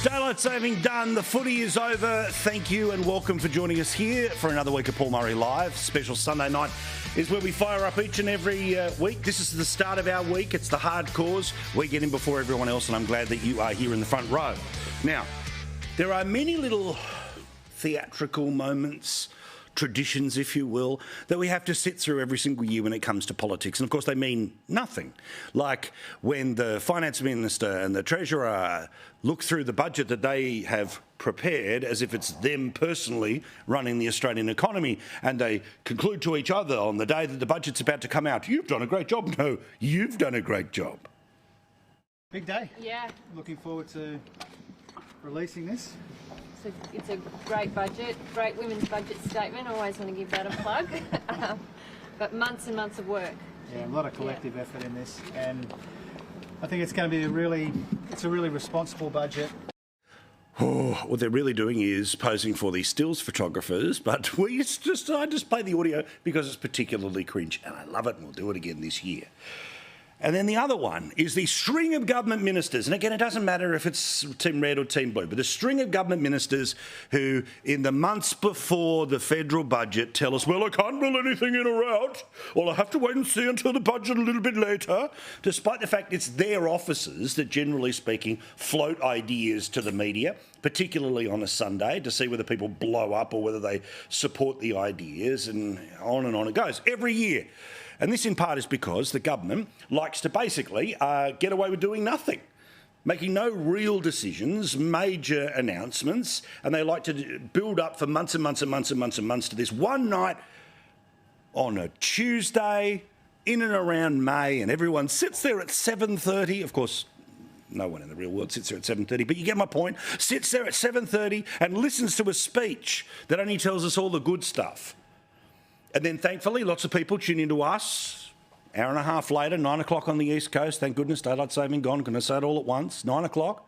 Daylight saving done. The footy is over. Thank you and welcome for joining us here for another week of Paul Murray Live. Special Sunday night is where we fire up each and every week. This is the start of our week. It's the hard cause. We get in before everyone else, and I'm glad that you are here in the front row. Now, there are many little theatrical moments, traditions, if you will, that we have to sit through every single year when it comes to politics. And of course, they mean nothing. Like when the finance minister and the treasurer look through the budget that they have prepared as if it's them personally running the Australian economy, and they conclude to each other on the day that the budget's about to come out, "You've done a great job." No, you've done a great job. Big day. Yeah. Looking forward to releasing this. It's a great budget, great women's budget statement. I always want to give that a plug. But months and months of work. Yeah, a lot of collective effort in this, and I think it's going to be a really responsible budget. Oh, what they're really doing is posing for these stills photographers, but I just play the audio because it's particularly cringe, and I love it, and we'll do it again this year. And then the other one is the string of government ministers. And again, it doesn't matter if it's Team Red or Team Blue, but the string of government ministers who, in the months before the federal budget, tell us, well, I can't rule anything in or out. Well, I have to wait and see until the budget a little bit later, despite the fact it's their officers that, generally speaking, float ideas to the media, particularly on a Sunday, to see whether people blow up or whether they support the ideas, and on it goes. Every year. And this in part is because the government likes to basically get away with doing nothing, making no real decisions, major announcements, and they like to build up for months and months and months and months and months to this one night on a Tuesday in and around May, and everyone sits there at 7:30. Of course, no one in the real world sits there at 7:30, but you get my point. Sits there at 7:30 and listens to a speech that only tells us all the good stuff. And then, thankfully, lots of people tune into us. Hour and a half later, 9 o'clock on the East Coast. Thank goodness, daylight saving gone. Can I say it all at once? 9 o'clock.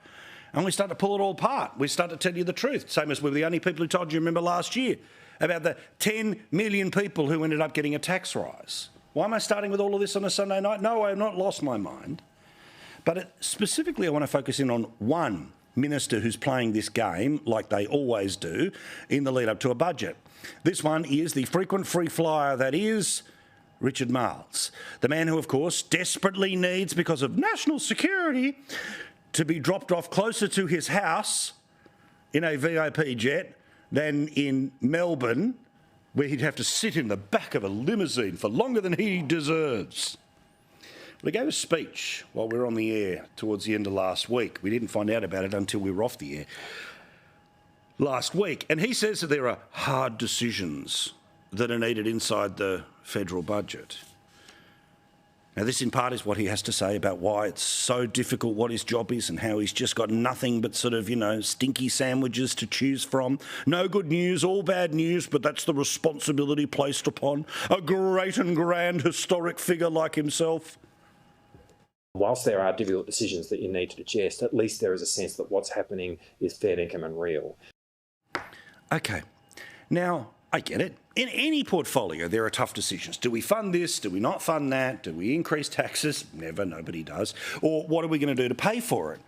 And we start to pull it all apart. We start to tell you the truth. Same as we were the only people who told you, remember last year, about the 10 million people who ended up getting a tax rise. Why am I starting with all of this on a Sunday night? No, I have not lost my mind. But specifically, I want to focus in on one minister who's playing this game, like they always do, in the lead up to a budget. This one is the frequent free flyer that is Richard Marles, the man who, of course, desperately needs, because of national security, to be dropped off closer to his house in a VIP jet than in Melbourne, where he'd have to sit in the back of a limousine for longer than he deserves. But he gave a speech while we were on the air towards the end of last week. We didn't find out about it until we were off the air last week. And he says that there are hard decisions that are needed inside the federal budget. Now, this in part is what he has to say about why it's so difficult, what his job is, and how he's just got nothing but sort of, stinky sandwiches to choose from. No good news, all bad news, but that's the responsibility placed upon a great and grand historic figure like himself. Whilst there are difficult decisions that you need to digest, at least there is a sense that what's happening is fair income and real. Okay. Now, I get it. In any portfolio, there are tough decisions. Do we fund this? Do we not fund that? Do we increase taxes? Never. Nobody does. Or what are we going to do to pay for it?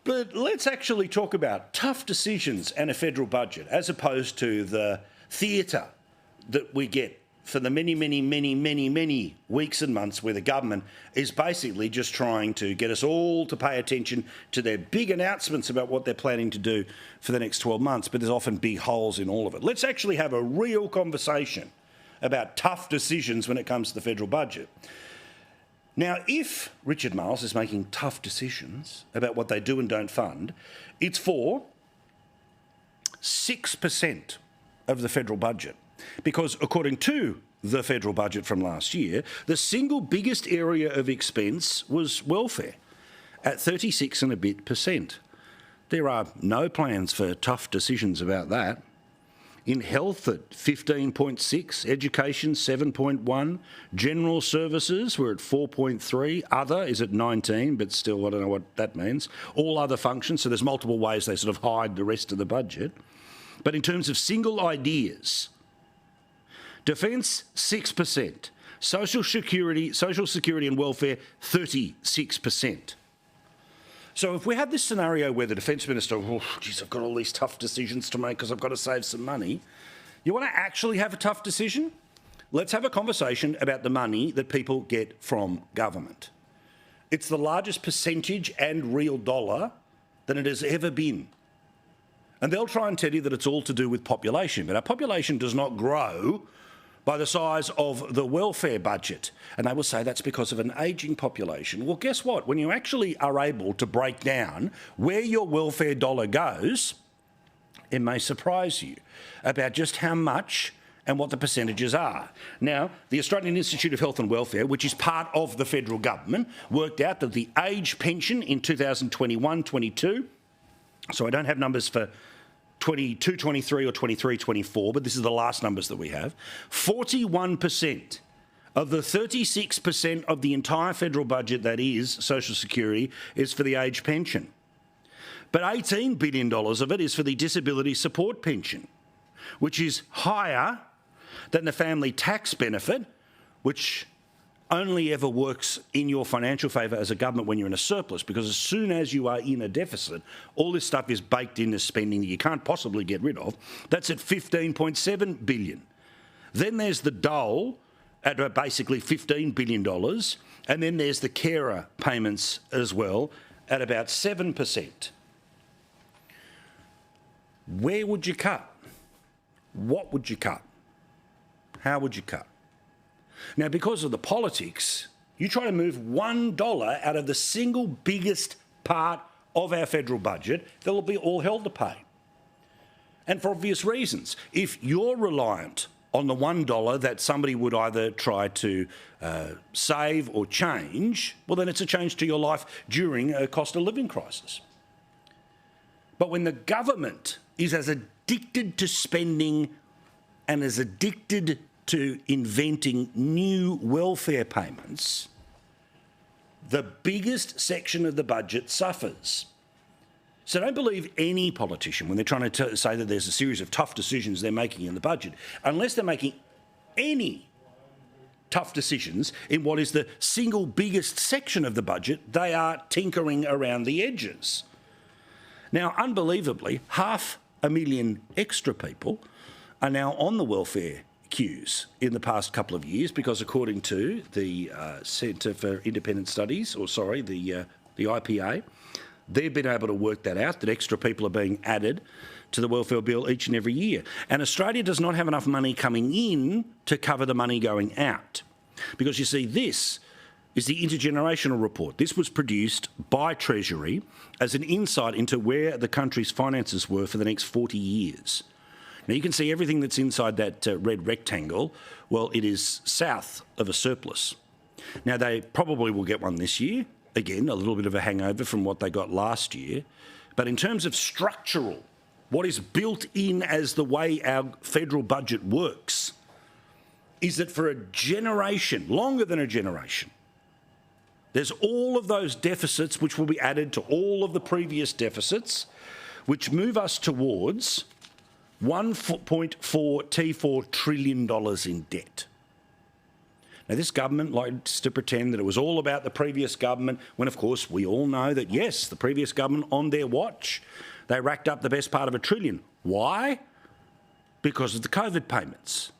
But let's actually talk about tough decisions and a federal budget, as opposed to the theatre that we get for the many weeks and months where the government is basically just trying to get us all to pay attention to their big announcements about what they're planning to do for the next 12 months, but there's often big holes in all of it. Let's actually have a real conversation about tough decisions when it comes to the federal budget. Now, if Richard Marles is making tough decisions about what they do and don't fund, it's for 6% of the federal budget. Because according to the federal budget from last year, the single biggest area of expense was welfare at 36 and a bit %. There are no plans for tough decisions about that. In health at 15.6, education 7.1, general services were at 4.3, other is at 19, but still I don't know what that means. All other functions, so there's multiple ways they sort of hide the rest of the budget. But in terms of single ideas, defence 6%, social security and welfare 36%. So if we have this scenario where the Defence Minister, oh, geez, I've got all these tough decisions to make because I've got to save some money, you want to actually have a tough decision? Let's have a conversation about the money that people get from government. It's the largest percentage and real dollar than it has ever been. And they'll try and tell you that it's all to do with population, but our population does not grow by the size of the welfare budget. And they will say that's because of an ageing population. Well, guess what? When you actually are able to break down where your welfare dollar goes, it may surprise you about just how much and what the percentages are. Now, the Australian Institute of Health and Welfare, which is part of the federal government, worked out that the age pension in 2021-22, so I don't have numbers for 22-23 or 23-24, but this is the last numbers that we have, 41% of the 36% of the entire federal budget that is social security is for the age pension. But $18 billion of it is for the disability support pension, which is higher than the family tax benefit, which only ever works in your financial favour as a government when you're in a surplus, because as soon as you are in a deficit, all this stuff is baked into spending that you can't possibly get rid of. That's at $15.7 billion. Then there's the dole at basically $15 billion, and then there's the carer payments as well at about 7%. Where would you cut? What would you cut? How would you cut? Now, because of the politics, you try to move $1 out of the single biggest part of our federal budget, they'll be all hell to pay. And for obvious reasons. If you're reliant on the $1 that somebody would either try to save or change, well, then it's a change to your life during a cost of living crisis. But when the government is as addicted to spending and as addicted to inventing new welfare payments, the biggest section of the budget suffers. So don't believe any politician when they're trying to say that there's a series of tough decisions they're making in the budget, unless they're making any tough decisions in what is the single biggest section of the budget. They are tinkering around the edges. Now, unbelievably, 500,000 extra people are now on the welfare queues in the past couple of years, because according to the Centre for Independent Studies, the IPA, they've been able to work that out, that extra people are being added to the welfare bill each and every year. And Australia does not have enough money coming in to cover the money going out. Because you see, this is the intergenerational report. This was produced by Treasury as an insight into where the country's finances were for the next 40 years. Now, you can see everything that's inside that red rectangle. Well, it is south of a surplus. Now, they probably will get one this year. Again, a little bit of a hangover from what they got last year. But in terms of structural, what is built in as the way our federal budget works, is that for a generation, longer than a generation, there's all of those deficits which will be added to all of the previous deficits, which move us towards $1.4 trillion in debt. Now, this government likes to pretend that it was all about the previous government, when, of course, we all know that, yes, the previous government, on their watch, they racked up the best part of $1 trillion. Why? Because of the COVID payments.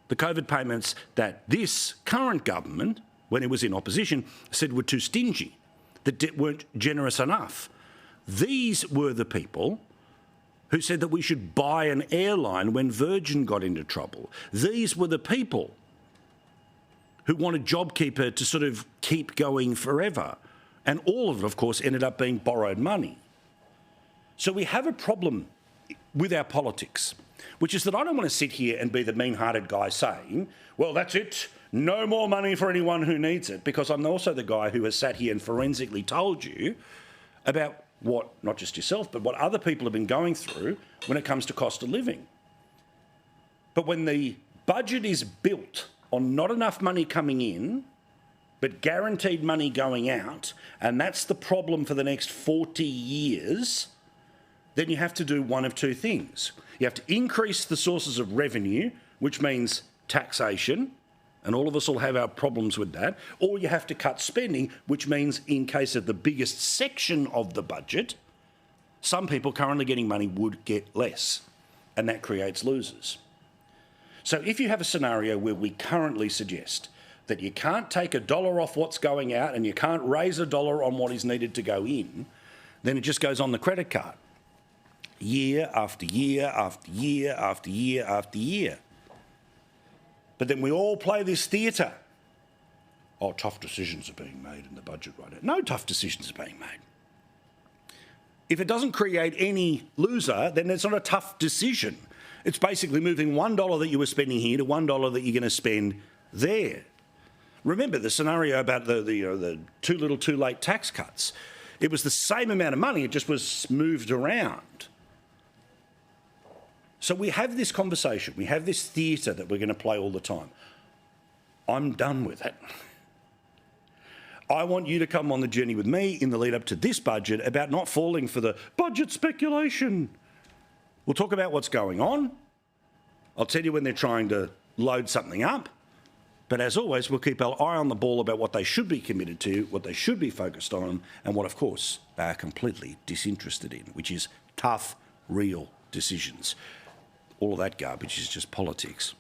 The COVID payments that this current government, when it was in opposition, said were too stingy, that weren't generous enough. These were the people who said that we should buy an airline when Virgin got into trouble. These were the people who wanted JobKeeper to sort of keep going forever. And all of it, of course, ended up being borrowed money. So we have a problem with our politics, which is that I don't want to sit here and be the mean-hearted guy saying, well, that's it, no more money for anyone who needs it, because I'm also the guy who has sat here and forensically told you about what, not just yourself, but what other people have been going through when it comes to cost of living. But when the budget is built on not enough money coming in, but guaranteed money going out, and that's the problem for the next 40 years, then you have to do one of two things. You have to increase the sources of revenue, which means taxation, And all of us will have our problems with that. Or you have to cut spending, which means in case of the biggest section of the budget, some people currently getting money would get less. And that creates losers. So if you have a scenario where we currently suggest that you can't take $1 off what's going out and you can't raise $1 on what is needed to go in, then it just goes on the credit card. Year after year after year after year after year. But then we all play this theatre. Oh, tough decisions are being made in the budget right now. No tough decisions are being made. If it doesn't create any loser, then it's not a tough decision. It's basically moving $1 that you were spending here to $1 that you're going to spend there. Remember the scenario about the too little, too late tax cuts. It was the same amount of money, it just was moved around. So we have this conversation, we have this theatre that we're going to play all the time. I'm done with it. I want you to come on the journey with me in the lead up to this budget about not falling for the budget speculation. We'll talk about what's going on. I'll tell you when they're trying to load something up. But as always, we'll keep our eye on the ball about what they should be committed to, what they should be focused on, and what, of course, they are completely disinterested in, which is tough, real decisions. All of that garbage is just politics.